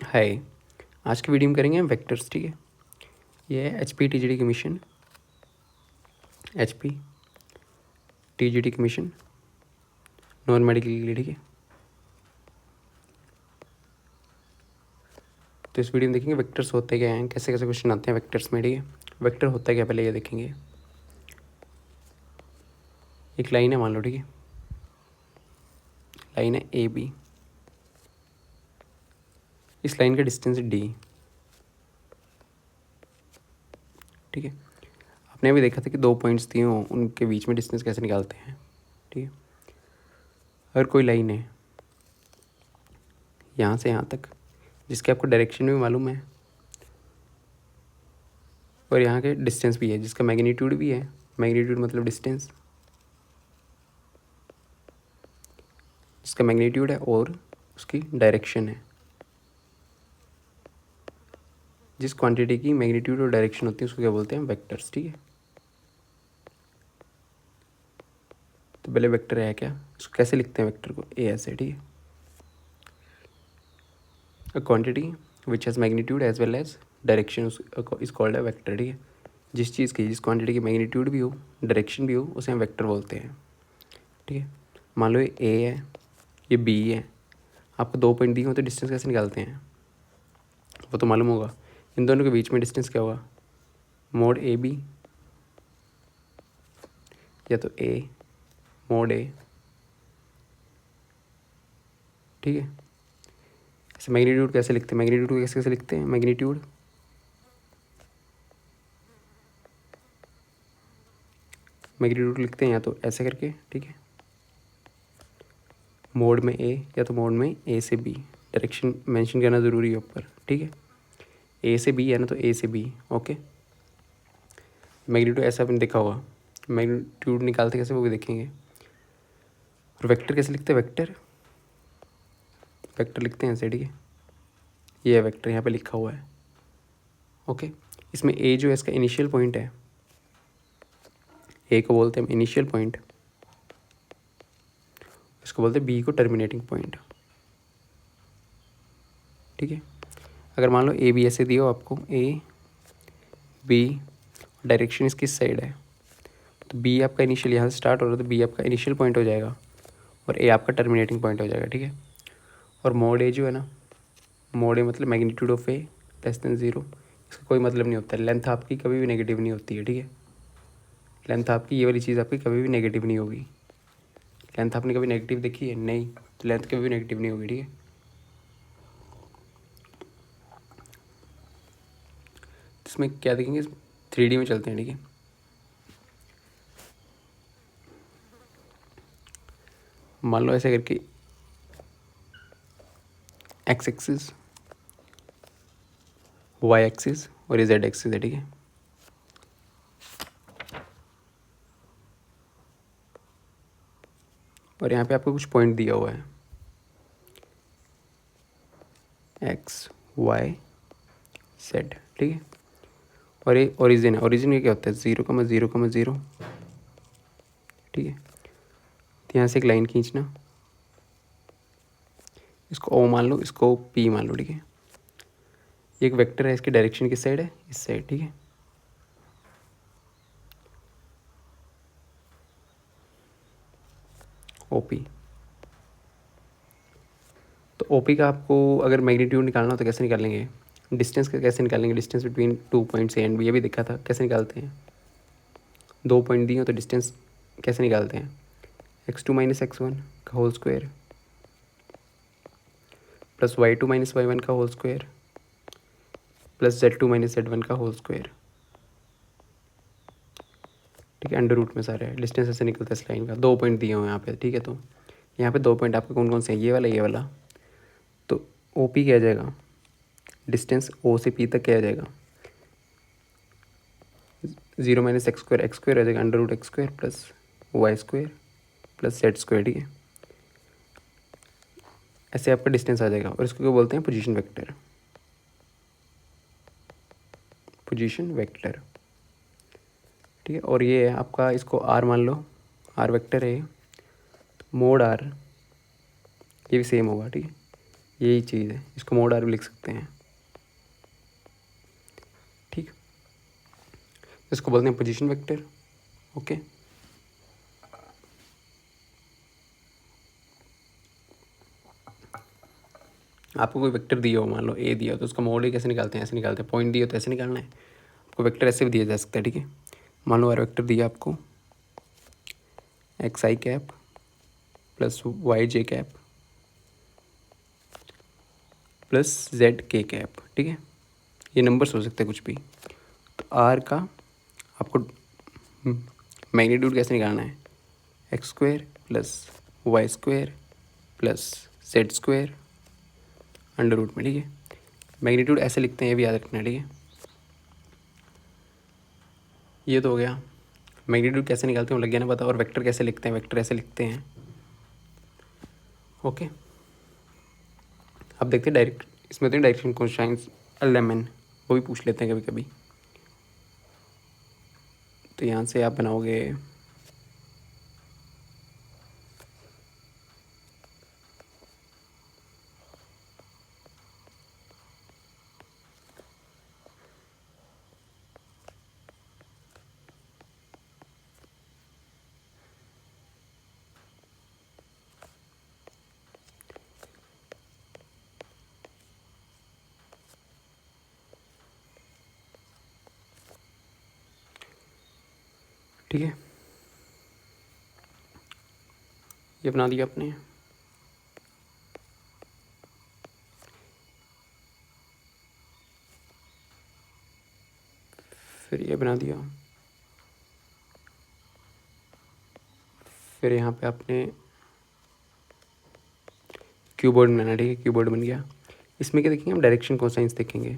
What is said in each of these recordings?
हाय। आज की वीडियो में करेंगे हम वेक्टर्स। ठीक है, ये है HP TGT commission, HP TGT commission non medical के लिए। ठीक है, तो इस वीडियो में देखेंगे वेक्टर्स होते क्या हैं, कैसे कैसे क्वेश्चन आते हैं वेक्टर्स में। ठीक है, वेक्टर होता है क्या पहले ये देखेंगे। एक लाइन है मान लो, ठीक है, लाइन है AB। इस लाइन का डिस्टेंस है D। ठीक है, आपने अभी देखा था कि दो पॉइंट्स दिए हों उनके बीच में डिस्टेंस कैसे निकालते हैं। ठीक है, अगर कोई लाइन है यहाँ से यहाँ तक जिसके आपको डायरेक्शन भी मालूम है और यहाँ के डिस्टेंस भी है, जिसका मैग्नीट्यूड भी है, मैग्नीट्यूड मतलब डिस्टेंस, जिसका मैग्नीट्यूड है और उसकी डायरेक्शन है। जिस क्वांटिटी की मैग्नीट्यूड और डायरेक्शन होती है उसको क्या बोलते हैं, वेक्टर्स। ठीक है, तो पहले वेक्टर है क्या, इसको कैसे लिखते हैं वेक्टर को, ए ऐसे। ठीक है, a quantity which has magnitude as well as direction is called a vector. ठीक है, जिस चीज़ की, जिस क्वांटिटी की मैग्नीट्यूड भी हो डायरेक्शन भी हो उसे हम वेक्टर बोलते हैं। ठीक है, मान लो ये ए है, ये बी है, आपको दो पॉइंट दिए हो तो डिस्टेंस कैसे निकालते हैं वो तो मालूम होगा। इन दोनों के बीच में डिस्टेंस क्या होगा, मोड ए बी, या तो ए मोड ए। ठीक है, ऐसे मैग्नीट्यूड कैसे लिखते हैं, मैग्नीट्यूड को कैसे कैसे लिखते हैं, मैग्नीट्यूड मैग्नीट्यूड लिखते हैं या तो ऐसे करके। ठीक है, मोड में ए या तो मोड में ए से बी, डायरेक्शन मेंशन करना ज़रूरी है ऊपर। ठीक है, ए से बी है ना, तो ए से बी। ओके, मैग्नीट्यूड ऐसा आपने देखा होगा, मैग्नीट्यूड निकालते कैसे वो भी देखेंगे। और वेक्टर कैसे लिखते हैं, वेक्टर वेक्टर लिखते हैं ऐसे। ठीक है, ये है वेक्टर, यहाँ पे लिखा हुआ है। ओके, इसमें ए जो है इसका इनिशियल पॉइंट है, ए को बोलते हैं हम इनिशियल पॉइंट, इसको बोलते हैं बी को टर्मिनेटिंग पॉइंट। ठीक है, अगर मान लो ए बी ऐसे दिया हो आपको, ए बी, डायरेक्शन इसकी इस साइड है, तो बी आपका इनिशियल यहाँ से स्टार्ट हो रहा है तो बी आपका इनिशियल पॉइंट हो जाएगा और ए आपका टर्मिनेटिंग पॉइंट हो जाएगा। ठीक है, और मोड ए जो है ना, मोड ए मतलब magnitude of A less than zero, इसका कोई मतलब नहीं होता है। लेंथ आपकी कभी भी नेगेटिव नहीं होती है। ठीक है, लेंथ आपकी, ये वाली चीज़ आपकी कभी भी नेगेटिव नहीं होगी। लेंथ आपने कभी नेगेटिव देखी है, नहीं, तो लेंथ कभी भी नेगेटिव नहीं होगी। ठीक है, इसमें क्या देखेंगे, 3D में चलते हैं। ठीक है, मान लो ऐसे करके एक्स एक्सिस, वाई एक्सिस और ये जेड एक्सिस है। ठीक है, और यहाँ पे आपको कुछ पॉइंट दिया हुआ है, एक्स वाई जेड। ठीक है, और ये ओरिजिन है, ओरिजिन में क्या होता है, 0,0,0। ठीक है, तो यहाँ से एक लाइन खींचना, इसको ओ मान लो, इसको पी मान लो। ठीक है, ये एक वेक्टर है, इसकी डायरेक्शन किस साइड है, इस साइड। ठीक है, ओपी। तो ओपी का आपको अगर मैग्नीट्यूड निकालना हो तो कैसे निकालेंगे, डिस्टेंस का कैसे निकालेंगे, distance between 2 points A and B, ये भी देखा था कैसे निकालते हैं। दो पॉइंट दिए हो तो डिस्टेंस कैसे निकालते हैं, x2 - x1 का whole square plus y2 - y1 का whole square plus z2 - z1 का होल स्क्वायर। ठीक है, अंडर रूट में सारे डिस्टेंस ऐसे निकलता है इस लाइन का। दो पॉइंट दिए हुए हैं यहाँ पे। ठीक है, तो यहाँ पे दो पॉइंट आपके कौन कौन से हैं, ये वाला ये वाला। तो ओ पी क्या आ जाएगा, डिस्टेंस ओ से पी तक क्या आ जाएगा, 0 - x² x² आ जाएगा, under root x² plus y² plus z²। ठीक है, ऐसे आपका डिस्टेंस आ जाएगा और इसको क्या बोलते हैं, पोजीशन वेक्टर, पोजीशन वेक्टर। ठीक है, और ये है आपका, इसको आर मान लो, आर वेक्टर है, मोड आर ये भी सेम होगा। ठीक है, यही चीज़ है, इसको मोड आर भी लिख सकते हैं, ठीक। इसको बोलते हैं पोजीशन वेक्टर, ओके। आपको कोई वेक्टर दिया हो, मान लो ए दिया हो, तो उसका मोड ही कैसे निकालते हैं, ऐसे निकालते हैं। पॉइंट दिया हो तो ऐसे निकालना है। आपको वेक्टर ऐसे भी दिया जा सकता है, ठीक है। मान लो वेक्टर दिया आपको x i cap plus Y J cap plus Z के कैप, ठीक है। ये नंबर्स हो सकते हैं कुछ भी। तो आर का आपको मैग्नीट्यूड कैसे निकालना है, x square plus y square plus z square under root में, ठीक है। मैग्नीट्यूड ऐसे लिखते हैं, ये भी याद रखना है, ठीक है। ये तो हो गया। मैग्नीट्यूड कैसे निकालते हैं वो लग गया ना पता। और वेक्टर कैसे लिखते हैं, वेक्टर ऐसे लिखते हैं, ओके। अब देखते हैं डायरेक्ट, इसमें तो डायरेक्शन कोसाइंस एलएमएन वो भी पूछ लेते हैं कभी कभी। तो यहाँ से आप बनाओगे ठीक है, ये बना दिया आपने। फिर ये बना दिया। फिर यहाँ पे आपने क्यूबॉर्ड बनाना, ठीक है। क्यूबॉर्ड बन गया। इसमें क्या देखेंगे हम, डायरेक्शन कोसाइंस देखेंगे,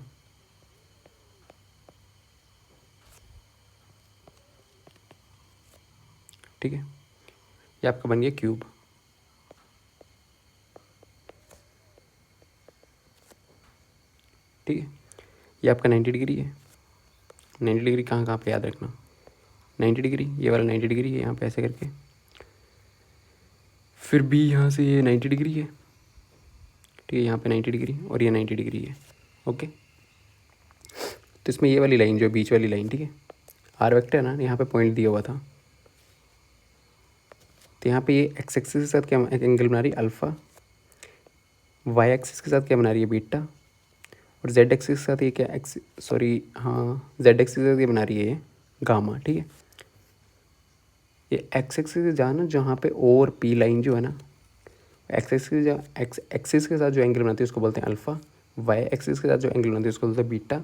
ठीक है। ये आपका बन गया क्यूब, ठीक है। ये आपका 90 डिग्री है। 90 डिग्री कहाँ कहाँ पे याद रखना, 90 डिग्री, ये वाला 90 डिग्री है यहाँ पे ऐसे करके। फिर भी यहाँ से ये 90 डिग्री है, ठीक है। यहाँ पे 90 डिग्री और ये 90 डिग्री है, ओके। तो इसमें ये वाली लाइन जो बीच वाली लाइन, ठीक है, आर वेक्टर है ना, यहाँ पे पॉइंट दिया हुआ था। तो यहाँ पे ये एक्स एक्सिस के साथ क्या एंगल बना रही है, अल्फ़ा। वाई एक्सिस के साथ क्या बना रही है, बीटा। और जेड एक्सिस के साथ ये क्या जेड एक्सिस के साथ ये बना रही है ये गामा, ठीक है। ये एक्स एक्सिस से जाना जहाँ पे ओ और पी लाइन जो है ना, एक्स एक्सिस के साथ जो एंगल बनाती है उसको बोलते हैं अल्फ़ा। वाई एक्सिस के साथ जो एंगल बनाती है उसको बोलते हैं बीटा।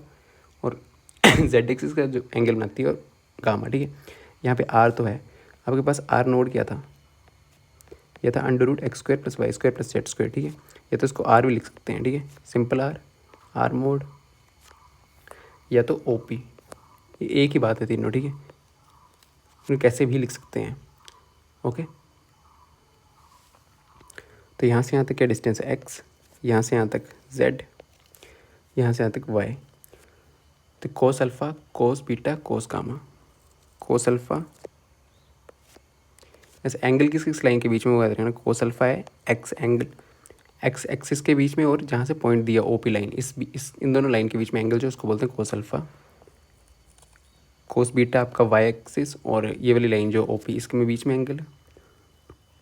और जेड एक्सिस के साथ जो एंगल बनाती है और गामा, ठीक है। यहाँ पे आर तो है, आपके पास आर नोड क्या था, यह था under root x square plus y square plus z square, ठीक है। या तो इसको आर भी लिख सकते हैं, ठीक है, सिंपल आर मोड, या तो ओ पी, ये एक ही बात है तीनों, ठीक है। इनको कैसे भी लिख सकते हैं, ओके। तो यहाँ से यहाँ तक क्या डिस्टेंस है, एक्स, यहाँ से यहाँ तक जेड, यहाँ से यहाँ तक वाई। तो cos alpha cos beta cos gamma, cos alpha ऐसे एंगल किस लाइन के बीच में हुआ है ना, कोस अल्फ़ा है एक्स एंगल एक्स एक्सिस के बीच में, और जहाँ से पॉइंट दिया ओपी लाइन, इस इन दोनों लाइन के बीच में एंगल जो उसको बोलते हैं कोस अल्फ़ा। कोस बीटा आपका वाई एक्सिस, और ये वाली लाइन जो ओपी इसके में बीच में एंगल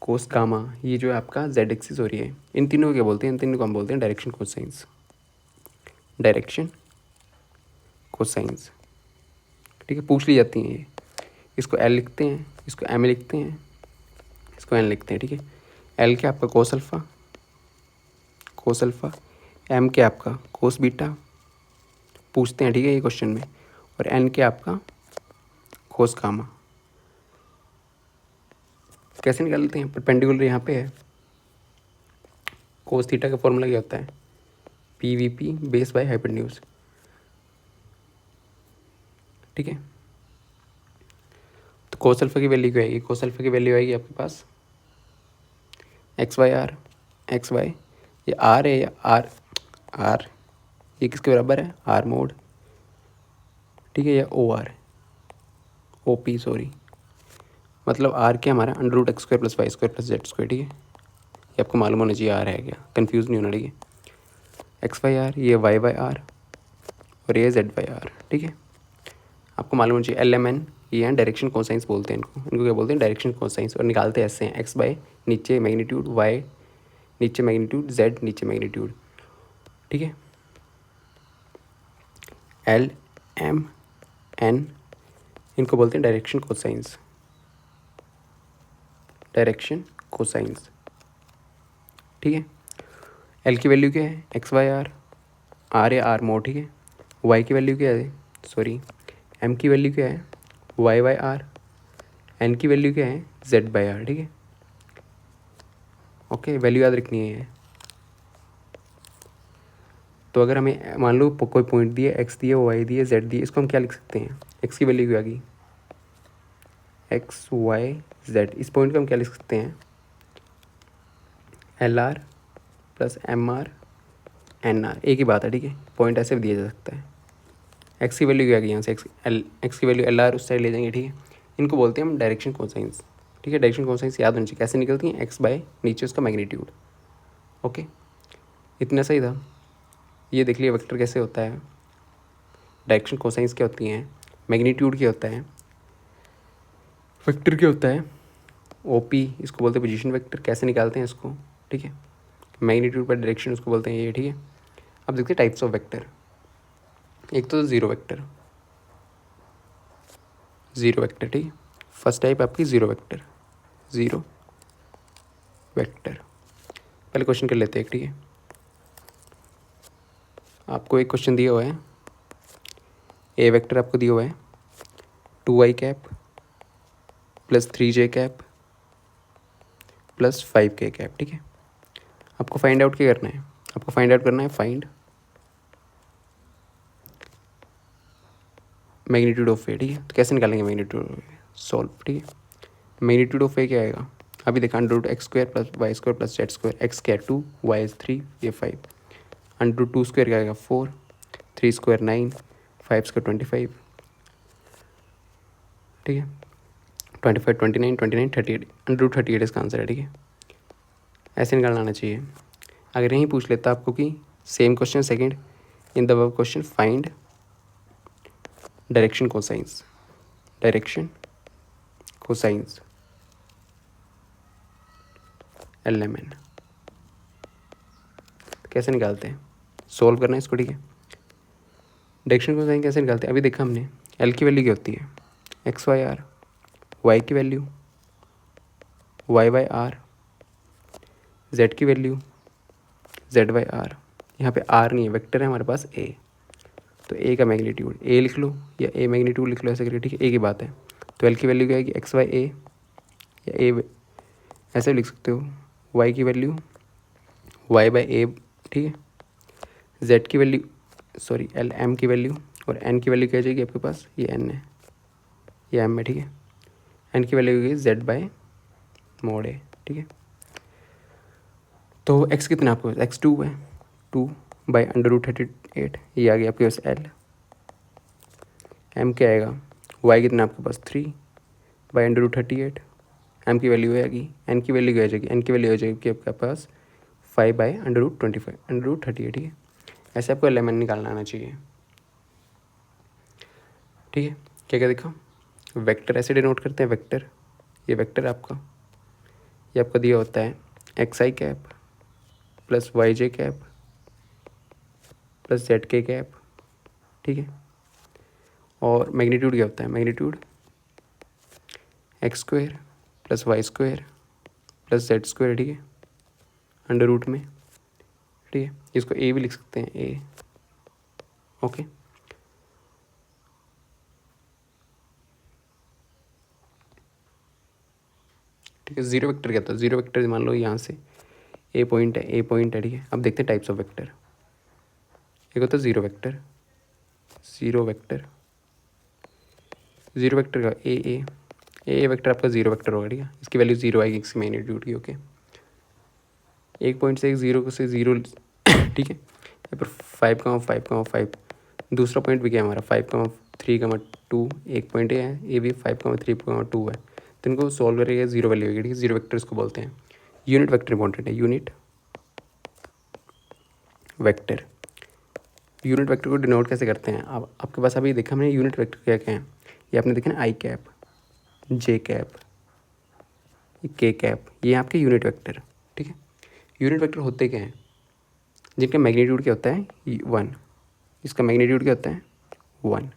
कोस गामा, ये जो है आपका जेड एक्सिस हो रही है। इन तीनों को क्या बोलते हैं, इन तीनों को हम बोलते हैं डायरेक्शन कोसाइंस, डायरेक्शन कोसाइंस, ठीक है। पूछ ली जाती हैं ये। इसको एल लिखते हैं, इसको एम लिखते हैं, इसको एन लिखते हैं, ठीक है। एल के आपका कोस अल्फ़ा, एम के आपका कोस बीटा पूछते हैं, ठीक है, ये क्वेश्चन में। और एन के आपका कोस गामा। कैसे निकालते हैं, परपेंडिकुलर यहाँ पे है। कोस थीटा का फॉर्मूला क्या होता है, P V P base by hypotenuse, ठीक है। तो कोस अल्फ़ा की वैल्यू क्या आएगी, कोस अल्फ़ा की वैल्यू आएगी आपके पास X Y R, X Y ये आर है या आर ये किसके बराबर है, आर मोड, ठीक है, या O R O P sorry, मतलब आर क्या हमारा √x² + y² + z², ठीक है। ये आपको मालूम होना चाहिए आर है क्या, कंफ्यूज नहीं होना, ठीक है। एक्स वाई आर, ये वाई वाई आर और ये जेड वाई आर। ठीक है, आपको मालूम होना चाहिए एल एम एन, ये हैं डायरेक्शन कोसाइंस बोलते हैं इनको क्या बोलते हैं, डायरेक्शन कोसाइंस। और निकालते ऐसे हैं, एक्स बाय नीचे मैग्नीट्यूड, वाई नीचे मैग्नीट्यूड, जेड नीचे मैग्नीट्यूड। ठीक है, एल एम एन इनको बोलते हैं डायरेक्शन कोसाइंस, डायरेक्शन कोसाइंस। ठीक है, एल की वैल्यू क्या है, एक्स वाई आर या आर मोड। ठीक है, वाई की वैल्यू क्या है, सॉरी एम की वैल्यू क्या है, वाई वाई आर, एन की वैल्यू क्या है, जेड बाई आर। ठीक है, ओके, वैल्यू याद रखनी है। तो अगर हमें मान लो कोई पॉइंट दिए, एक्स दिए, वाई दिए, जेड दिए, इसको हम क्या लिख सकते हैं, एक्स की वैल्यू क्या आ गई, एक्स वाई जेड। इस पॉइंट को हम क्या लिख सकते हैं, L R plus M R N R, एक ही बात है। ठीक है, पॉइंट ऐसे भी दिया जा सकता है। एक्स की वैल्यू क्या आ गई यहाँ से, एक्स की वैल्यू एल आर उस साइड ले जाएंगे। ठीक है, इनको बोलते हैं हम डायरेक्शन कोसाइंस। ठीक है, डायरेक्शन कोसाइंस याद होनी चाहिए, कैसे निकलती हैं, एक्स बाय नीचे उसका मैग्नीट्यूड। ओके, इतना सही था। ये देख लिया वेक्टर कैसे होता है, डायरेक्शन कोसाइंस क्या होती हैं, मैग्नीट्यूड क्या होता है, वेक्टर क्या होता है, ओपी इसको बोलते हैं पोजीशन वेक्टर, कैसे निकालते हैं इसको। ठीक है, मैग्नीट्यूड पर डायरेक्शन उसको बोलते हैं ये। ठीक है, अब देखते हैं टाइप्स ऑफ वेक्टर। एक तो ज़ीरो वेक्टर, ज़ीरो वेक्टर। ठीक है, फर्स्ट टाइप आपकी ज़ीरो वेक्टर, ज़ीरो वेक्टर। पहले क्वेश्चन कर लेते हैं। ठीक है, आपको एक क्वेश्चन दिया हुआ है, ए वेक्टर आपको दिया हुआ है 2i cap plus 3j cap plus 5k cap. ठीक है, आपको फाइंड आउट क्या करना है, आपको फाइंड आउट करना है फाइंड मैग्नीट्यूड ऑफ ए। ठीक है, तो कैसे निकालेंगे मैग्नीट्यूड ऑफ ए, सॉल्व। ठीक है, मैग्नीट्यूड ऑफ ए क्या आएगा, अभी देखा under root x square plus y square plus z square, x क्या 2, वाई 3, ये 5, अंडर रूट 2 स्क्वायर क्या आएगा 4, 3 स्क्वायर 9, 5 स्क्वायर 25। ठीक है, 25 29 29 38, अंडर रूट 38 इसका आंसर है। ठीक है, ऐसे निकालना आना चाहिए। अगर यहीं पूछ लेता आपको कि same question second in the above question find direction cosines, direction cosines L M N, कैसे निकालते हैं, सोल्व करना है इसको। ठीक है, डायरेक्शन कोसाइन कैसे निकालते हैं, अभी देखा हमने एल की वैल्यू क्या होती है, एक्स वाई आर, वाई की value y y R, z की वैल्यू जेड वाई आर। यहाँ पे आर नहीं है, वेक्टर है हमारे पास ए, तो ए का मैग्नीट्यूड ए लिख लो या ए मैग्नीट्यूड लिख लो, ऐसे करके। ठीक है, एक ही बात है। तो एल की वैल्यू क्या है कि एक्स वाई ए या ए, ऐसे भी लिख सकते हो, वाई की वैल्यू वाई बाई ए। ठीक है, जेड की वैल्यू सॉरी एल एम की वैल्यू, और एन की वैल्यू क्या जाएगी आपके पास, ये एन है, ये एम है। ठीक है, एन की वैल्यू होगी जेड बाय मोड ए। ठीक है, तो एक्स कितना आपके पास, एक्स 2 है, 2 बाई अंडर रूट 38, ये आ गया आपके पास एल। एम क्या आएगा, वाई कितना आपके पास 3 बाई अंडर रूट 38, एम की वैल्यू आएगी, एन की वैल्यू क्या आ जाएगी, एन की वैल्यू आ जाएगी आपके पास 5 by under root 25 under root 38। ठीक है, ऐसे आपको एल एम एन निकालना आना चाहिए। ठीक है, क्या क्या देखा, वेक्टर ऐसे डिनोट करते हैं, वेक्टर, ये वेक्टर आपका, ये आपका दिया होता है x i cap plus Y J cap plus Z के कैप। ठीक है, और मैग्नीट्यूड क्या होता है, magnitude x square plus y square plus z square. ठीक है, अंडर रूट में। ठीक है, इसको ए भी लिख सकते हैं, ए। ओके, ठीक है, जीरो वेक्टर क्या होता है, जीरो वेक्टर मान लो यहाँ से ए पॉइंट है, ए पॉइंट है। ठीक है, अब देखते हैं टाइप्स ऑफ वेक्टर। एक होता है zero vector, zero vector, zero vector का ए वेक्टर आपका जीरो वेक्टर होगा। ठीक है, इसकी वैल्यू जीरो आएगी, इसकी मैग्नीट्यूड की। ओके, एक पॉइंट से एक जीरो से जीरो। ठीक है, यहाँ पर 5,5,5, दूसरा पॉइंट भी क्या है हमारा 5,3,2, एक पॉइंट है, ये भी 5,3,2 है। तो इनको सॉल्व करेगा जीरो वैल्यू होगी। ठीक है, जीरो वेक्टर इसको बोलते हैं। यूनिट वेक्टर इंपॉर्टेंट है, यूनिट वेक्टर। यूनिट वेक्टर को डिनोट कैसे करते हैं? अब आपके पास अभी देखा हमने यूनिट वेक्टर क्या क्या हैं, ये आपने देखा ना, आई कैप, जे कैप, के कैप, ये आपके यूनिट वेक्टर, ठीक है। यूनिट वेक्टर होते क्या हैं? जिनका मैग्नीट्यूड क्या होता है? 1। इसका मैग्नीट्यूड क्या होता है? 1।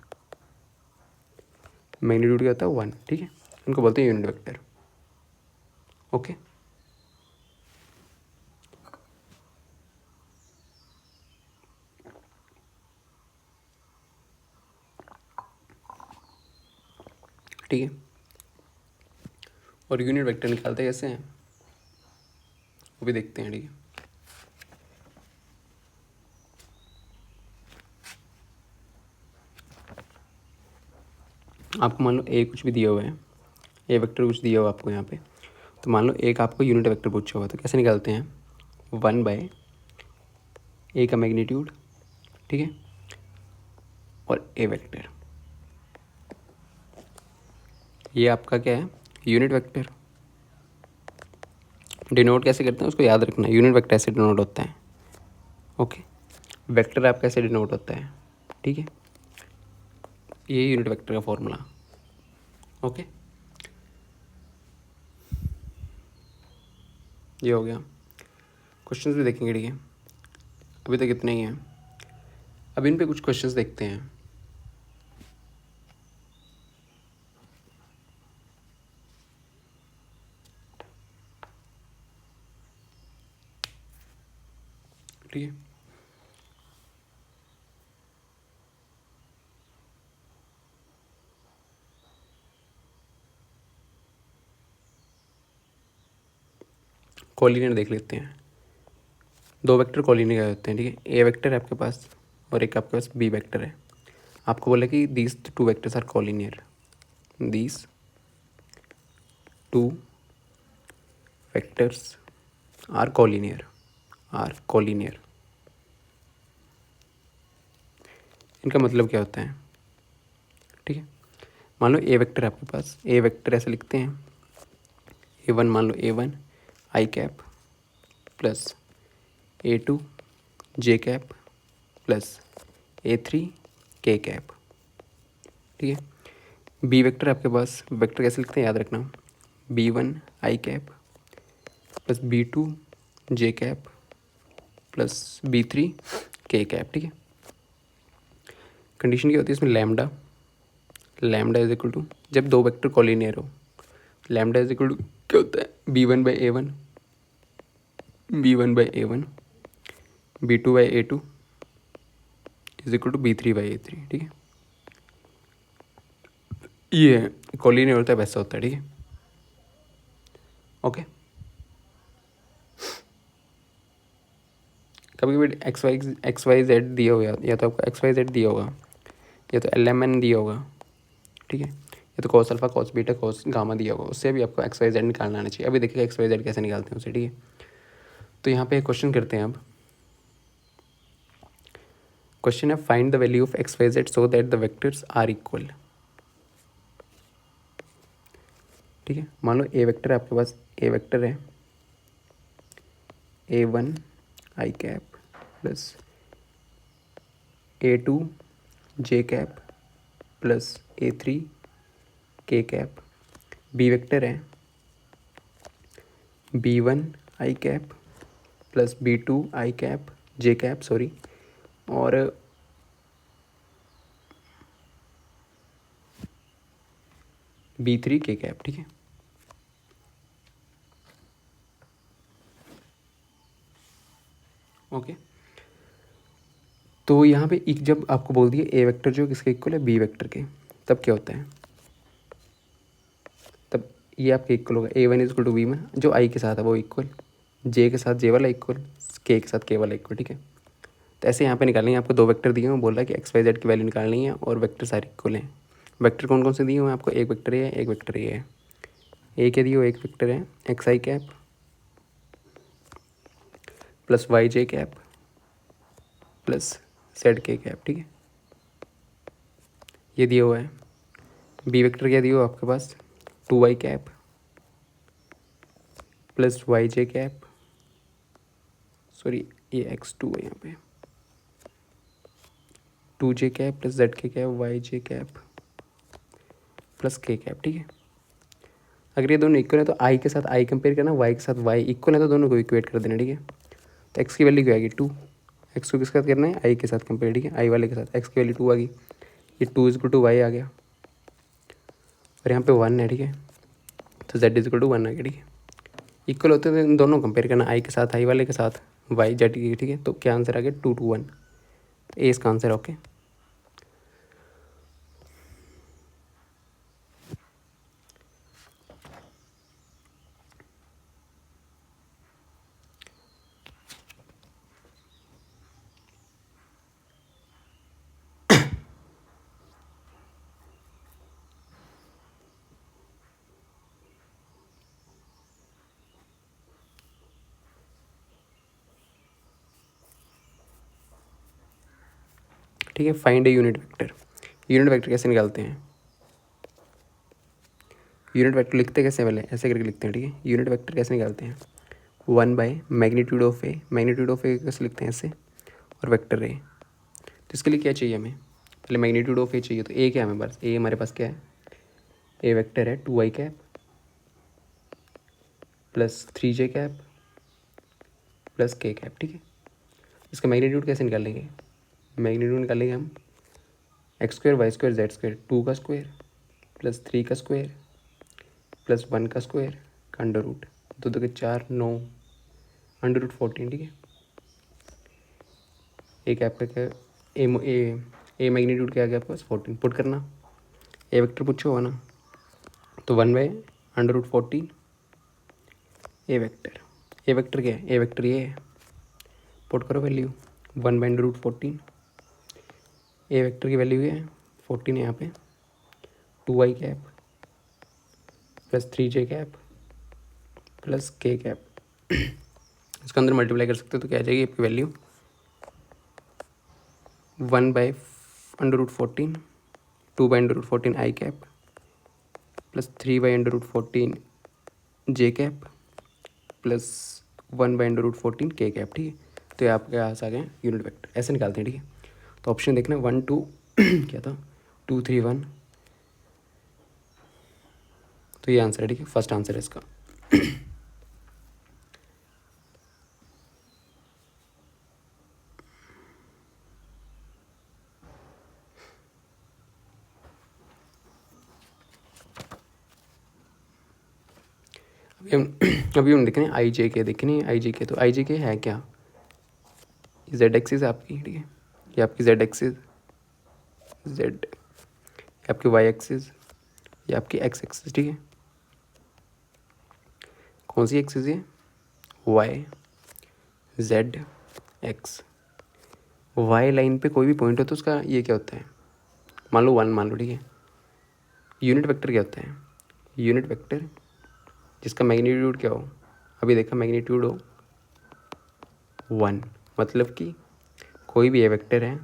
मैग्नीट्यूड क्या होता है? 1, ठीक है। उनको बोलते हैं यूनिट वेक्टर। ओके, ठीक है। और यूनिट वेक्टर निकालते कैसे हैं वो भी देखते हैं, ठीक है। आपको मान लो ए कुछ भी दिया हुआ है, ए वेक्टर कुछ दिया हुआ आपको यहाँ पे, तो मान लो एक आपको यूनिट वेक्टर पूछा हुआ, तो कैसे निकालते हैं? 1/, ए का मैग्नीट्यूड, ठीक है, और ए वेक्टर, ये आपका क्या है? Unit vector. डिनोट कैसे करते हैं उसको याद रखना, यूनिट वेक्टर ऐसे डिनोट होता है। ओके, वेक्टर आपका ऐसे डिनोट होता है, ठीक है। ये यूनिट वेक्टर का फॉर्मूला। ओके, ये हो गया। क्वेश्चंस भी देखेंगे, ठीक है। अभी तक इतने ही हैं, अब इन पे कुछ क्वेश्चंस देखते हैं। ठीक है, कोलिनियर देख लेते हैं। दो वेक्टर कोलिनियर होते हैं, ठीक है। ए वेक्टर है आपके पास और एक आपके पास बी वेक्टर है। आपको बोला कि these two vectors are collinear, these two vectors are collinear, इनका मतलब क्या होता है? ठीक है, मान लो ए वेक्टर है आपके पास, ए वेक्टर ऐसे लिखते हैं, A1 मान लो A1 आई कैप प्लस A2 जे कैप प्लस A3 के कैप, ठीक है। बी वेक्टर आपके पास, वेक्टर कैसे लिखते हैं याद रखना, B1 आई कैप प्लस B2 जे कैप प्लस B3 के कैप, ठीक है। कंडीशन क्या होती है इसमें? Lambda, lambda is equal to, जब दो वेक्टर कोलिनियर हो, लैम्डा इज इक्वल टू क्या होता है? B1/A1, B1/A1, B2/A2 is equal to B3/A3, ठीक है। ये कोलिनियर होता है, वैसा होता है, ठीक है। ओके, कभी कभी एक्स वाई जेड दिया होगा, या तो आपको XYZ दिया होगा, या तो LMN दिया होगा, ठीक है, या तो cos alpha cos beta cos gamma दिया होगा, उससे भी आपको XYZ निकालना आना चाहिए। अभी देखिए XYZ कैसे निकालते हैं उसे, ठीक है। तो यहाँ पे क्वेश्चन करते हैं अब। क्वेश्चन है find the value of XYZ so that the vectors are equal, ठीक है। मान लो ए वेक्टर है आपके पास, ए वेक्टर है A1 आई कैप प्लस A2 जे कैप प्लस A3 के कैप। बी वेक्टर है B1 आई कैप प्लस B2 आई कैप जे कैप, सॉरी, और B3 के कैप, ठीक है। ओके, तो यहाँ पे एक जब आपको बोल दिया ए वेक्टर जो किसके इक्वल है? बी वेक्टर के, तब क्या होता है? तब ये आपके इक्वल होगा A1 is equal to B1, जो आई के साथ है वो इक्वल, जे के साथ जे वाला इक्वल, के साथ के वाला इक्वल, ठीक है। तो ऐसे यहाँ पे निकालनी है, आपको दो वेक्टर दिए हैं, बोल रहा है कि XYZ की वैल्यू निकालनी है और वेक्टर सारे इक्वल हैं। वेक्टर कौन कौन से दिए हुए हैं आपको? एक वेक्टर ये है, एक वेक्टर ये है। ए के दिए हुए एक वेक्टर है x i cap plus Y J cap plus Z के कैप, ठीक है, ये दिया हुआ है। बी वेक्टर क्या दिया हुआ आपके पास? 2y कैप प्लस वाई जे कैप, सॉरी ये X2 है यहाँ पे, two J cap plus Z के कैप वाई जे कैप प्लस के कैप, ठीक है। अगर ये दोनों इक्वल है तो आई के साथ आई कंपेयर करना, वाई के साथ वाई इक्वल है तो दोनों को इक्वेट कर देना, ठीक है। तो एक्स की वैल्यू क्या आएगी 2, एक्स को किसके साथ करना है, आई के साथ कंपेयर, ठीक है। आई वाले के साथ एक्स की वैल्यू 2 आ गई, ये 2 इज इक्वल टू वाई आ गया और यहाँ पे 1 है, ठीक है। तो जेड इज इक्वल टू 1 आ गया, ठीक है। इक्वल होते तो इन दोनों कंपेयर करना, आई के साथ आई वाले के साथ वाई जेड की, ठीक है। तो क्या आंसर आ गया 2 to 1, ए इसका आंसर है, ओके। ठीक है, find a unit vector. Unit vector कैसे निकालते हैं, यूनिट वेक्टर लिखते कैसे पहले ऐसे करके लिखते हैं, ठीक है। यूनिट वेक्टर कैसे निकालते हैं, 1 / magnitude of A, magnitude of A कैसे लिखते हैं ऐसे, और वेक्टर ए। तो इसके लिए क्या चाहिए हमें, पहले मैग्नीट्यूड ऑफ ए चाहिए, तो ए क्या है हमारे पास, ए हमारे पास क्या है, ए वेक्टर है 2i cap plus 3j cap plus K cap, ठीक है। इसका मैग्नीट्यूड कैसे निकालेंगे, मैग्नीट्यूड निकालेंगे हम x² y² z² 2 का स्क्वायर प्लस 3 का स्क्वायर प्लस 1 का स्क्वायर का अंडर रूट, 2 2 के 4 9 अंडर रूट 14, ठीक है। ए कैप का क्या ए मैग्नीट्यूड क्या आ गया आपके पास 14, पुट करना, ए वेक्टर पूछो हुआ ना, तो 1/√14 ए वेक्टर, ए वेक्टर क्या है, ए वेक्टर ये है, पुट करो वैल्यू 1/√14, ए वेक्टर की वैल्यू है 14 है यहाँ पे, 2i cap plus 3j cap plus K cap, इसके अंदर मल्टीप्लाई कर सकते हो तो क्या आ जाएगी आपकी वैल्यू 1/√14 2/√14 आई कैप प्लस 3/√14 जे कैप प्लस 1/√14 के कैप, ठीक है। तो ये आपके पास आ गए यूनिट वेक्टर, ऐसे निकालते हैं, ठीक है। तो ऑप्शन देखना 1 2 क्या था 2 3 1, तो ये आंसर है, ठीक है, फर्स्ट आंसर है इसका। अभी हम देख रहे हैं आई जे के, देख रहे हैं आई जे के, तो आई जे के है क्या, जेड एक्सिस है आपकी, ठीक है। ये आपकी जेड एक्सिस, जेड आपकी वाई एक्सिस, ये आपकी एक्स एक्सिस, ठीक है। कौन सी एक्सिस है, Y Z X. Y line पे कोई भी पॉइंट हो तो उसका ये क्या होता है, मान लो 1 मान लो, ठीक है। यूनिट वेक्टर क्या होता है, यूनिट वेक्टर जिसका मैग्नीट्यूड क्या हो, अभी देखा मैग्नीट्यूड हो 1, मतलब कि कोई भी ए वेक्टर है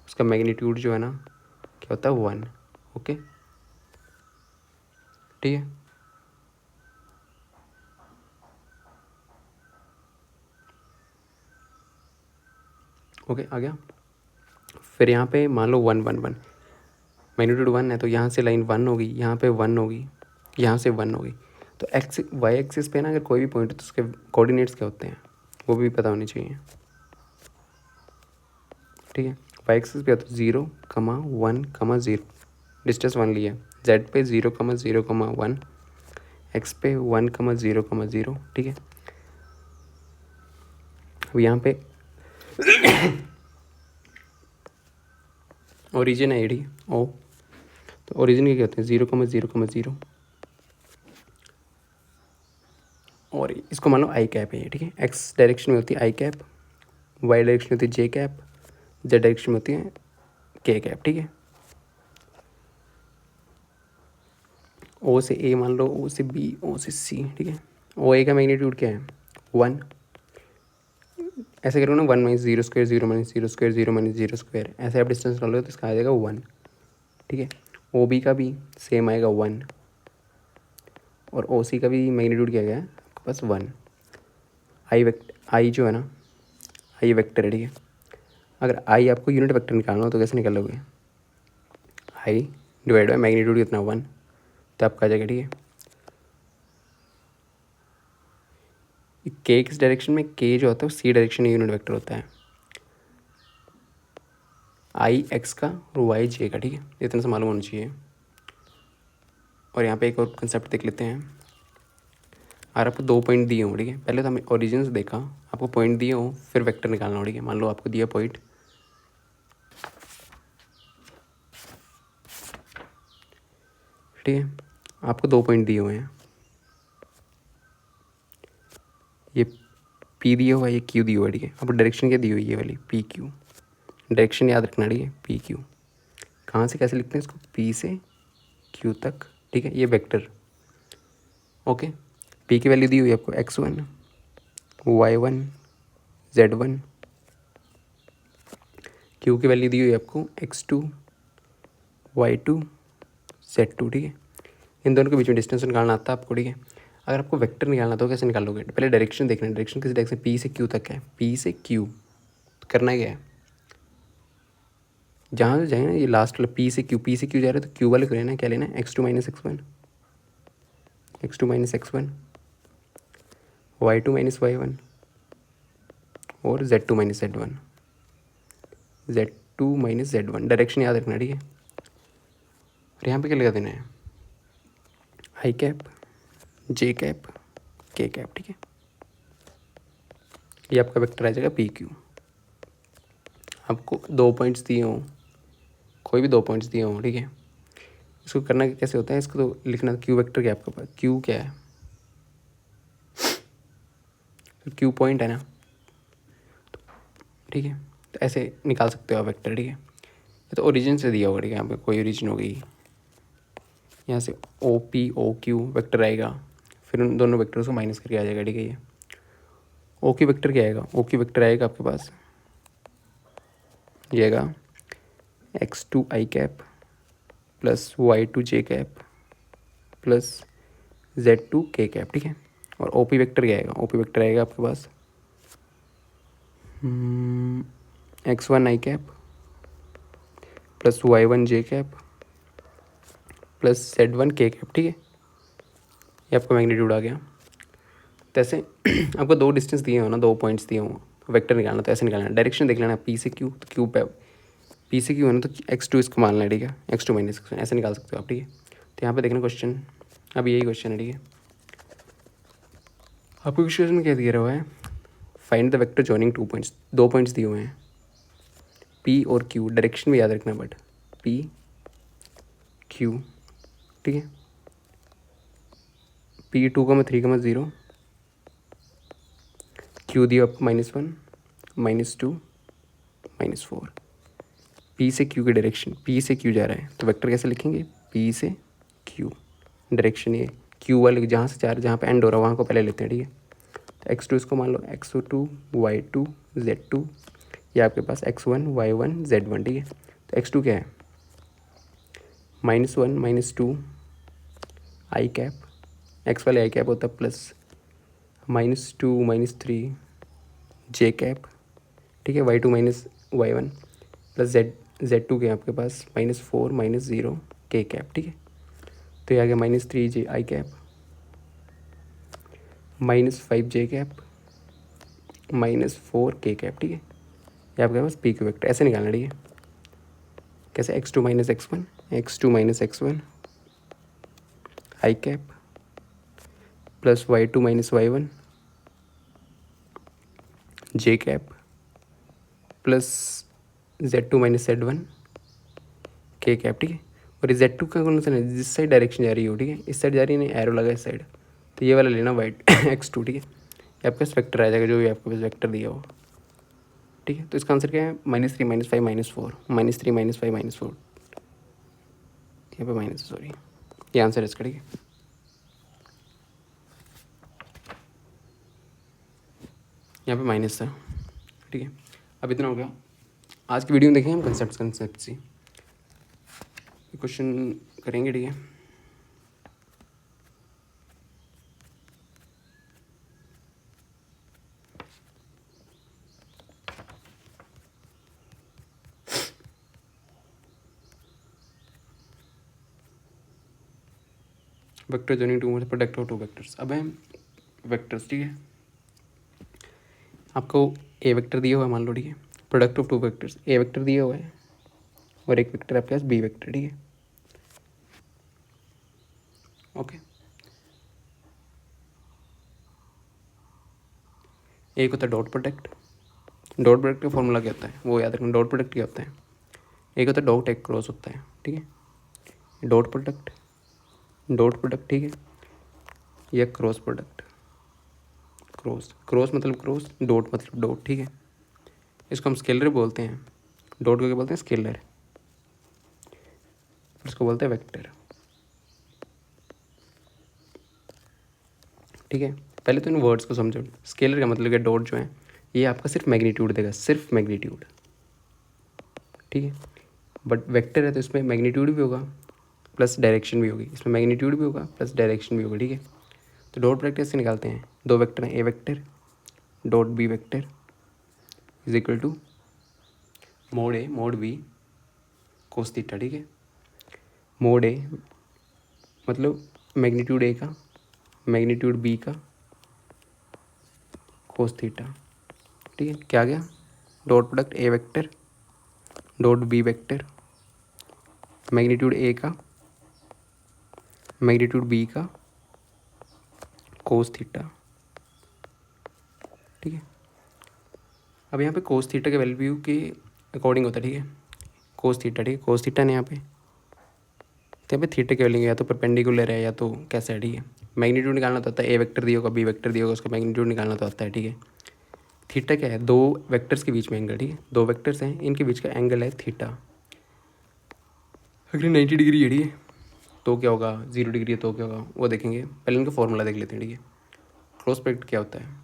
उसका मैग्नीट्यूड जो है ना क्या होता है 1, ओके, ठीक है। ओके आ गया। फिर यहाँ पे मान लो 1 1 1, मैग्नीट्यूड 1 है तो यहाँ से लाइन 1 होगी, यहाँ पे 1 होगी, यहाँ से 1 होगी। तो एक्स वाई एक्सिस पे ना अगर कोई भी पॉइंट है तो उसके कोऑर्डिनेट्स क्या होते हैं वो भी पता होने चाहिए, ठीक है। वाई एक्सिस पे होता है 0, 1, 0, डिस्टेंस 1 लिया, जेड पे 0, 0, 1, एक्स पे 1, 0, 0, ठीक है। अब यहाँ पे ओरिजिन है एडी ओ, तो ओरिजिन क्या कहते हैं 0, 0, 0, और इसको मान लो आई कैप है, ठीक है। एक्स डायरेक्शन में होती है आई कैप, वाई डायरेक्शन में होती है जे कैप, जेड डायरेक्शन में होती है के कैप, ठीक है। ओ से ए मान लो, ओ से बी, ओ से सी, ठीक है। ओ ए का मैग्नीट्यूड क्या है 1, ऐसे करो ना 1 - 0 स्क्वायर 0 - 0 स्क्वायर 0 - 0 स्क्वायर, ऐसे आप डिस्टेंस डालोगे तो इसका आ जाएगा 1, ठीक है। ओ बी का भी सेम आएगा 1, और ओ सी का भी मैग्नीट्यूड क्या गया आपके पास 1। आई जो है ना आई वेक्टर है, ठीक है। अगर आई आपको यूनिट वेक्टर निकालना हो तो कैसे निकालोगे, आई डिवाइड बाई मैग्नीट्यूड कितना 1, तो आपका आ जाएगा, ठीक है। के किस डायरेक्शन में, के जो होता है वो सी डायरेक्शन में यूनिट वेक्टर होता है, आई एक्स का और वाई जे का, ठीक है। इतना सा मालूम होना चाहिए। और यहाँ पे एक और कंसेप्ट देख लेते हैं। अगर आपको 2 पॉइंट दिए हों, ठीक है, पहले तो हमें ओरिजिन से देखा, आपको पॉइंट दिए हों फिर वेक्टर निकालना हो, ठीक है। मान लो आपको दिया पॉइंट, ठीक है, आपको 2 पॉइंट दिए हुए हैं, ये पी दिया हुआ है, ये क्यू दिया हुआ है, ठीक है। आपको डायरेक्शन क्या दी हुई है, ये वाली पी क्यू, डायरेक्शन याद रखना, ठीक है, पी क्यू। कहाँ से कैसे लिखते हैं इसको, पी से क्यू तक, ठीक है, ये वेक्टर, ओके। पी की वैल्यू दी हुई है आपको x1 y1 z1, क्यू की वैल्यू दी हुई है आपको x2 y2 z2, ठीक है। इन दोनों के बीच में डिस्टेंस निकालना आता है आपको, ठीक है। अगर आपको वेक्टर निकालना तो कैसे निकालोगे, पहले डायरेक्शन देखना है, डायरेक्शन किस डायरेक्शन, पी से क्यू तक है, पी से क्यू, तो करना क्या है, जहाँ से जाए ना ये लास्ट वाला पी से क्यू, पी से क्यू जा रहे हैं तो क्यू वाले को लेना है, क्या लेना है, x2 minus x1, x2 minus x1, y2 minus y1 और z2 minus z1, z2 minus z1, direction याद रखना, ठीक है। और यहाँ पे क्या लगा देना है, I cap J cap K cap, ठीक है। ये आपका वेक्टर आ जाएगा पी क्यू। आपको 2 पॉइंट्स दिए हों, कोई भी 2 पॉइंट्स दिए हों, ठीक है, इसको करना कैसे होता है, इसको तो लिखना, क्यू वेक्टर क्या है आपके पास, क्यू क्या है, तो क्यू पॉइंट है ना, ठीक है। तो ऐसे निकाल सकते हो आप वेक्टर, ठीक है। ये तो ओरिजिन से दिया होगा, ठीक है, यहाँ पे कोई ओरिजिन हो गई, यहाँ से O P O Q vector आएगा, फिर उन दोनों वेक्टर्स को माइनस करके आ जाएगा, ठीक है। ये ओ क्यू वेक्टर क्या आएगा, ओ क्यू वेक्टर आएगा आपके पास, ये आएगा x2 आई कैप प्लस y2 जे कैप प्लस z2 के कैप, ठीक है। और ओ पी वेक्टर क्या आएगा, ओ पी वेक्टर आएगा आपके पास x1 I cap plus y1 J cap plus z1 K cap, ठीक है। ये आपका मैग्नीट्यूड आ गया। तो ऐसे आपको 2 डिस्टेंस दिए हो ना, 2 पॉइंट्स दिए हो, वेक्टर निकालना तो ऐसे निकालना, डायरेक्शन देख लेना, पी से क्यू, तो क्यू पे पी से क्यू है ना, तो x2 इसको मानना है, ठीक है, x2 माइनस x1 ऐसे निकाल सकते हो आप, ठीक है। तो यहाँ पे देखना क्वेश्चन, अब यही क्वेश्चन है, ठीक है। आपको क्वेश्चन में क्या दिया हुआ है, find the vector joining 2 points, 2 points दिए हुए हैं पी और क्यू, डायरेक्शन भी याद रखना, बट पी क्यू, ठीक है। P2,3,0 क्यू दिया आपको -1 -2 -4, पी से क्यू की डायरेक्शन, पी से क्यू जा रहा है तो वेक्टर कैसे लिखेंगे, पी से क्यू, डायरेक्शन ये क्यू वाले जहाँ से जा रहा है, जहाँ पे एंड हो रहा है वहाँ को पहले लेते हैं, ठीक है। तो x2 इसको मान लो x2 y2 z2, ये आपके पास x1 y1 z1, ठीक है। तो x2 क्या है, -1 -2 आई कैप, एक्स वाले आई कैप होता है प्लस -2 -3 जे कैप, ठीक है, y2 minus y1 plus z2 के आपके पास -4 -0 के कैप, ठीक है। तो ये आ गया -3 जे आई कैप -5 जे कैप -4 के कैप, ठीक है। ये आपके पास पी क्यू वेक्टर ऐसे निकालना, ठीक है। कैसे, x2 minus x1 I cap plus y2 minus y1 J cap plus z2 minus z1 K cap, ठीक है। और इस z2 का कौन सा है, जिस साइड डायरेक्शन जा रही हो, ठीक है, इस साइड जा रही है, नहीं एरो लगा इस साइड, तो ये वाला लेना वाइट x2, ठीक है। ये आपका वेक्टर आ जाएगा जो भी आपके पास वेक्टर दिया हो, ठीक है। तो इसका आंसर क्या है, -3 -5 -4, -3 -5 -4, यहाँ पे माइनस, सॉरी, ये आंसर है इसका, ठीक है। यहाँ पे माइनस था, ठीक है। अब इतना हो गया आज की वीडियो में, देखें हम कंसेप्ट से क्वेश्चन करेंगे, ठीक है। वेक्टर जोइनिंग टू मतलब प्रोडक्ट ऑफ टू वेक्टर्स। अब है वेक्टर्स, ठीक है, आपको ए वेक्टर दिया हुआ है मान लो, ठीक है, product of two vectors, A vector दिया हुआ है और एक वेक्टर आपके पास बी वेक्टर, ठीक है, ओके। एक होता है डॉट प्रोडक्ट, डॉट प्रोडक्ट का फॉर्मूला क्या होता है वो याद रखना, डॉट प्रोडक्ट क्या होता है, एक होता है डॉट एक क्रॉस होता है, ठीक है, डॉट प्रोडक्ट, डॉट प्रोडक्ट, ठीक है, या क्रॉस प्रोडक्ट, क्रॉस, क्रॉस मतलब क्रॉस, डॉट मतलब डॉट, ठीक है, इसको हम स्केलर बोलते हैं, डॉट को क्या बोलते हैं, स्केलर, इसको बोलते हैं वेक्टर, ठीक है। पहले तो इन वर्ड्स को समझो, स्केलर का मतलब है डॉट जो है ये आपका सिर्फ मैग्नीट्यूड देगा, सिर्फ मैग्नीट्यूड, ठीक है, बट वेक्टर है तो इसमें मैग्नीट्यूड भी होगा प्लस डायरेक्शन भी होगी, इसमें मैग्नीट्यूड भी होगा प्लस डायरेक्शन भी होगा, ठीक है। तो डॉट प्रोडक्ट कैसे निकालते हैं, दो वेक्टर हैं, A vector dot B vector is equal to mod A mod B cos theta, ठीक है, मोड ए मतलब मैग्नीट्यूड ए का मैग्नीट्यूड बी का कोस थीटा, ठीक है, क्या आ गया, dot product A vector dot B vector magnitude A का मैग्नीट्यूड बी का कोस थीटा, ठीक है। अब यहाँ पे कोस थीटा के वैल्यू के अकॉर्डिंग होता है, ठीक है, कोस थीटा, ठीक है, कोस थीटा ने यहाँ पे, तो यहाँ पे थीटा के वैल्यू या तो परपेंडिकुलर है या तो कैसा है, ठीक है। मैग्नीट्यूड निकालना तो आता है, ए वेक्टर दिया होगा बी वेक्टर दिया होगा, उसका मैग्नीट्यूड निकालना तो आता है, ठीक है। थीटा क्या है, दो वेक्टर्स के बीच में एंगल, ठीक है, दो वेक्टर्स हैं इनके बीच का एंगल है थीटा, अगर 90 डिग्री है, ठीक है, तो क्या होगा, 0 डिग्री है तो क्या होगा वो देखेंगे, पहले इनका फॉर्मूला देख लेते हैं, ठीक है। क्रॉस प्रोडक्ट क्या होता है,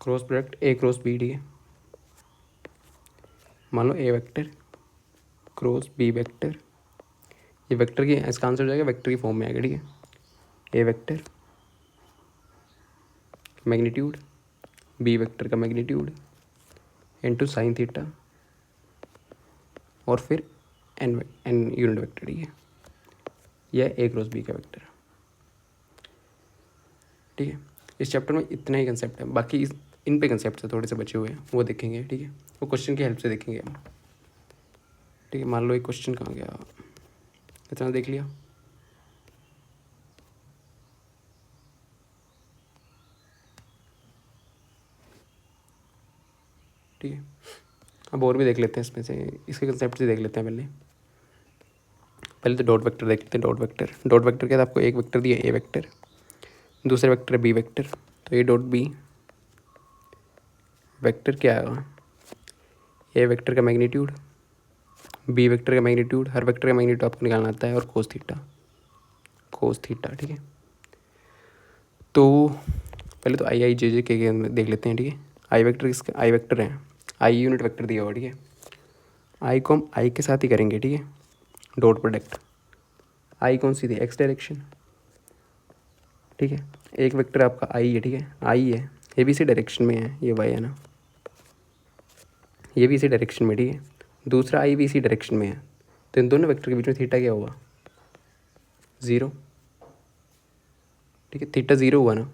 cross product A cross B, ठीक है, मान लो A vector cross B vector, ये वेक्टर की, इसका आंसर हो जाएगा वेक्टर की फॉर्म में आएगा, ठीक है, A vector magnitude B vector का मैग्नीट्यूड इनटू साइन थीटा और फिर एन यूनिट वेक्टर, ठीक है, यह ए क्रॉस बी का वेक्टर, ठीक है। इस चैप्टर में इतना ही कंसेप्ट है, बाकी इन पे कंसेप्ट से थोड़े से बचे हुए हैं वो देखेंगे, ठीक है, वो क्वेश्चन की हेल्प से देखेंगे हम, ठीक है। मान लो एक क्वेश्चन कहाँ गया, इतना देख लिया, ठीक है। अब और भी देख लेते हैं इसमें से, इसके कंसेप्ट से देख लेते हैं पहले, पहले तो डॉट वेक्टर देख लेते हैं, डॉट वेक्टर, डॉट वेक्टर क्या था, आपको एक वेक्टर दिया ए वेक्टर, दूसरा वेक्टर है बी वेक्टर, तो ए डॉट बी वेक्टर क्या आएगा, ए वेक्टर का मैग्नीट्यूड बी वेक्टर का मैग्नीट्यूड, हर वेक्टर का मैग्नीट्यूड आपको निकालना आता है, और कोस थीटा, ठीक है। तो पहले तो आई जे के देख लेते हैं, ठीक है। आई वेक्टर किसका, आई वेक्टर है, आई यूनिट वेक्टर दिया हुआ, ठीक है, आई को हम आई के साथ ही करेंगे, ठीक है, डॉट प्रोडक्ट, आई कौन सी थी, एक्स डायरेक्शन, ठीक है, एक वेक्टर आपका आई है, ठीक है, आई है, ये भी इसी डायरेक्शन में है, ये वाई है ना, ये भी इसी डायरेक्शन में, ठीक है, दूसरा आई भी इसी डायरेक्शन में है, तो इन दोनों वेक्टर के बीच में थीटा क्या हुआ, 0, ठीक है, थीटा 0 हुआ ना,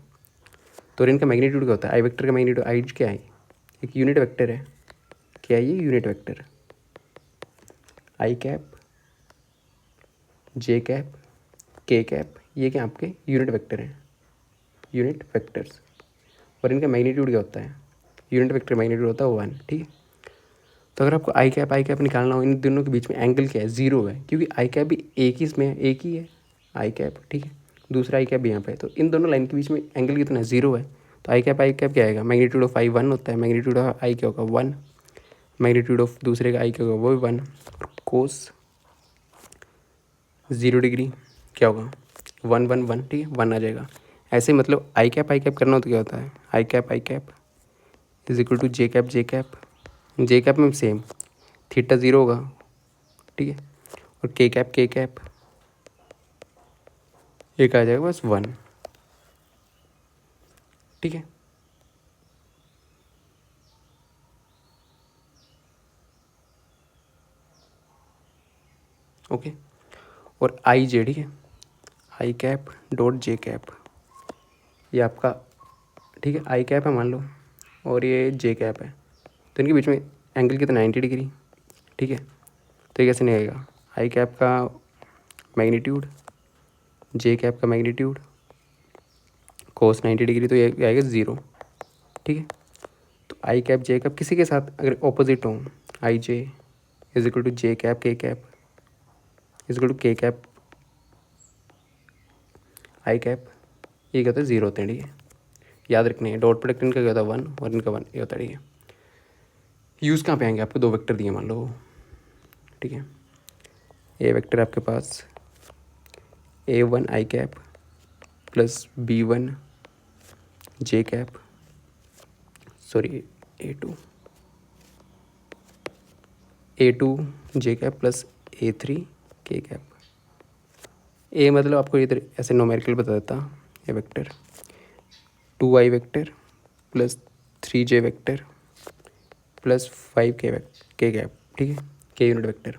तो इनका मैग्नीट्यूड क्या होता है, आई वेक्टर का मैग्नीट्यूड, आई क्या है, एक यूनिट वेक्टर है, क्या है ये, यूनिट वेक्टर, आई कैप जे कैप के कैप, ये क्या आपके यूनिट वेक्टर हैं, यूनिट वेक्टर्स, और इनका मैग्नीट्यूड क्या होता है, यूनिट वेक्टर मैग्नीट्यूड होता है 1, ठीक है। तो अगर आपको आई कैप निकालना हो, इन दोनों के बीच में एंगल क्या है, 0 है, क्योंकि आई कैप भी एक ही इसमें है, एक ही है आई कैप, ठीक है, दूसरा आई कैप भी यहाँ पे है, तो इन दोनों लाइन के बीच में एंगल कितना है, 0 है, तो आई कैप क्या आएगा, मैग्नीट्यूड ऑफ आई 1 होता है, मैग्नीट्यूड ऑफ आई क्या होगा 1, मैग्नीट्यूड ऑफ दूसरे का आई क्या होगा वो भी 1, कोस 0 डिग्री क्या होगा 1 1 1, ठीक है, 1 आ जाएगा। ऐसे मतलब आई कैप करना हो तो क्या होता है, I cap is equal to J cap में सेम थीटा 0 होगा, ठीक है, और के कैप एक आ जाएगा बस 1, ठीक है। ओके। और आई जे, ठीक है, I cap dot J cap, ये आपका, ठीक है, आई कैप है मान लो और ये जे कैप है, तो इनके बीच में एंगल कितना 90 डिग्री, ठीक है। तो ये कैसे नहीं आएगा, आई कैप का मैग्नीट्यूड जे कैप का मैग्नीट्यूड कोस 90 डिग्री, तो ये आएगा 0, ठीक है। तो आई कैप जे कैप किसी के साथ अगर ऑपोजिट हो, I J is equal to J cap K cap is equal to K cap I cap, ये क्या होता है 0 होते हैं, ठीक है। याद रखने हैं डॉट प्रोडक्ट इनका क्या होता है 1 और इनका 1, ये होता है, ठीक है। यूज़ कहाँ पे आएंगे, आपको 2 वेक्टर दिए मान लो, ठीक है। ए वेक्टर आपके पास A1 आई कैप प्लस B1 जे कैप, सॉरी A2 जे कैप प्लस A3 के कैप। ए मतलब आपको इधर ऐसे नोमेरिकल बता देता, ये vector 2i vector plus 3j vector plus 5k के कैप, ठीक है, के यूनिट वेक्टर।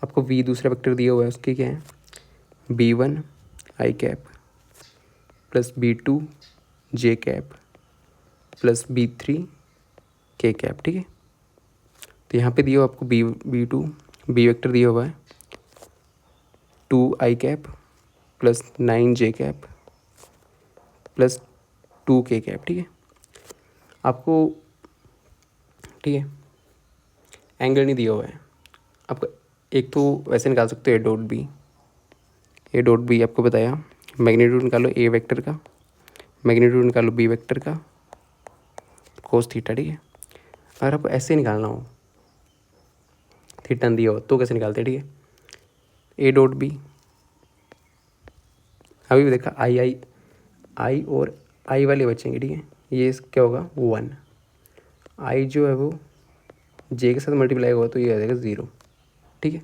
आपको v दूसरा वेक्टर दिया हुआ है, उसकी क्या है B1 आई कैप प्लस B2 जे कैप प्लस B3 के कैप, ठीक है। तो यहाँ पे दिया हुआ आपको B2 बी वेक्टर दिया हुआ है 2 आई कैप प्लस 9 जे कैप प्लस 2 के कैप, ठीक है। आपको, ठीक है, एंगल नहीं दिया हुआ है आपको, एक तो वैसे निकाल सकते हो ए डॉट बी आपको बताया, मैग्नीट्यूड निकालो ए वेक्टर का, मैग्नीट्यूड निकालो बी वेक्टर का कोस थीटा, ठीक है। अगर आपको ऐसे निकालना हो, थीटा दिया हो तो कैसे निकालते हैं, ठीक है। ए डॉट बी अभी भी देखा आई और आई वाले बचेंगे, ठीक है। ये क्या होगा 1, आई जो है वो जे के साथ मल्टीप्लाई होगा तो ये आ जाएगा 0, ठीक है।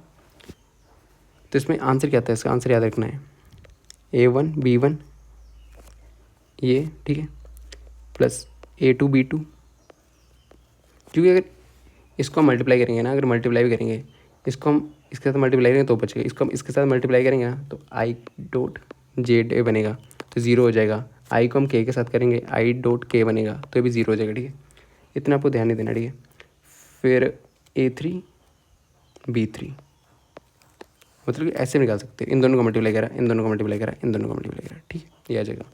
तो इसमें आंसर क्या आता है, इसका आंसर याद रखना है A1 B1 ये, ठीक है, प्लस A2 B2, क्योंकि अगर इसको हम मल्टीप्लाई करेंगे ना, अगर मल्टीप्लाई भी करेंगे इसको हम इसके साथ मल्टीप्लाई करेंगे तो बचेगा, इसको हम इसके साथ मल्टीप्लाई करेंगे ना तो आई डॉट जे बनेगा तो 0 हो जाएगा। आई को हम के साथ करेंगे आई डॉट के बनेगा तो ये भी 0 हो जाएगा, ठीक है। इतना आपको ध्यान नहीं देना, ठीक है। फिर A3 B3 मतलब कि ऐसे निकाल सकते हैं, इन दोनों को मल्टीप्लाई करा, इन दोनों को मल्टीप्लाई करा, इन दोनों को मल्टीप्लाई करा, ठीक है, ये आ जाएगा।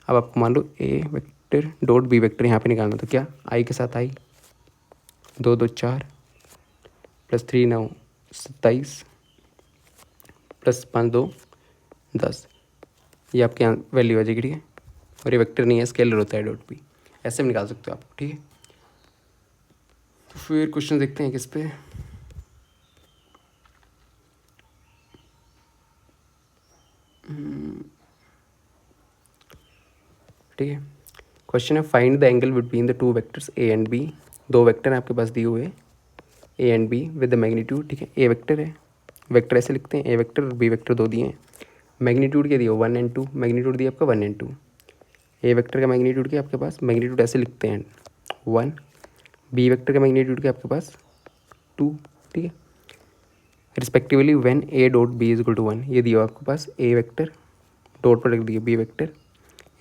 अब आपको मान लो A vector dot B vector यहाँ पे निकालना, तो क्या आई के साथ आई 2 2 4 प्लस 3 9 27 प्लस 5 2 10, ये आपके यहाँ वैल्यू आ जाएगी, ठीक है। और ये वेक्टर नहीं है, स्केलर होता है डॉट बी, ऐसे भी निकाल सकते हो आप, ठीक है। तो फिर क्वेश्चन देखते हैं किस पे। ठीक है, क्वेश्चन है find the angle between the 2 vectors A and B. 2 vector हैं आपके पास दिए हुए A and B with the magnitude, ठीक है। ए वेक्टर है, वेक्टर ऐसे लिखते हैं, ए वेक्टर और बी वेक्टर 2 दिए हैं। मैग्नीट्यूड क्या दिया 1 एंड 2, मैग्नीट्यूड दिया आपका 1 एंड 2। ए वेक्टर का मैग्नीट्यूड क्या आपके पास, मैग्नीट्यूड ऐसे लिखते हैं 1, बी वेक्टर का मैग्नीट्यूड क्या आपके पास 2, ठीक है। Respectively when A dot B is equal to 1, ये दिया हुआ आपके पास ए वेक्टर डॉट प्रोडक्ट दिया B vector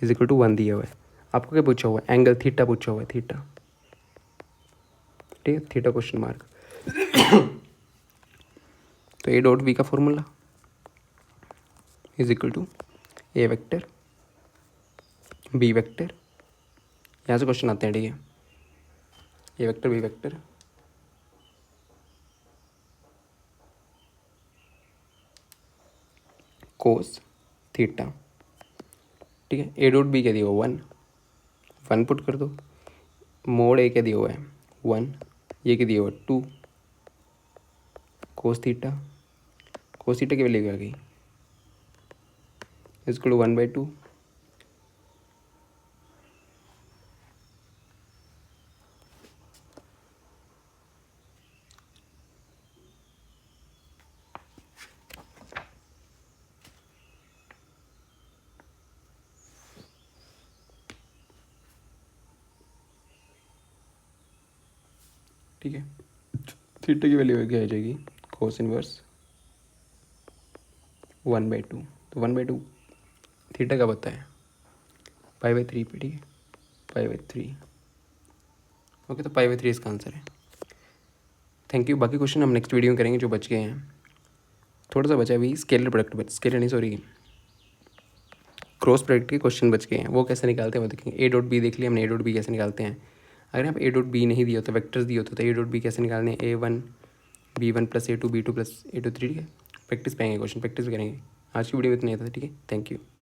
is equal to 1 दिया हुआ है। आपको क्या पूछा हुआ है, एंगल थीटा पूछा हुआ है, थीटा, ठीक है, थीटा क्वेश्चन मार्क। तो ए डॉट बी का formula is equal to A vector B vector, यहाँ से क्वेश्चन आते हैं, ठीक है। A vector B vector cos theta, ठीक है। ए डॉट बी क्या दिया हुआ 1 पुट कर दो, मोड ए क्या दिया हुआ है 1, ये क्या दिया हुआ 2, कोस थीटा की वैल्यू आ गई इसको 1/2, ठीक है। थीटा की वैल्यू क्या आ जाएगी कोस इनवर्स 1/2, तो 1/2 थीटा कब होता है? π/3 पे, ठीक है, π/3। ओके, तो π/3 इसका आंसर है। Thank you. बाकी क्वेश्चन हम नेक्स्ट वीडियो में करेंगे जो बच गए हैं। थोड़ा सा बचा अभी स्केलर प्रोडक्ट, स्केलर नहीं सॉरी क्रॉस प्रोडक्ट के क्वेश्चन बच गए हैं, वो कैसे निकालते हैं वो देखेंगे। A.B देख लिया हमने, A.B कैसे निकालते हैं। अगर यहाँ पे A.B नहीं दिया होता, वेक्टर्स दिए होते तो A.B कैसे निकालने हैं, A1 B1 + A2 B2 + A2 3, ठीक है। प्रैक्टिस पाएंगे क्वेश्चन, प्रैक्टिस भी करेंगे। आज की वीडियो में इतना ही था, ठीक है, थैंक यू।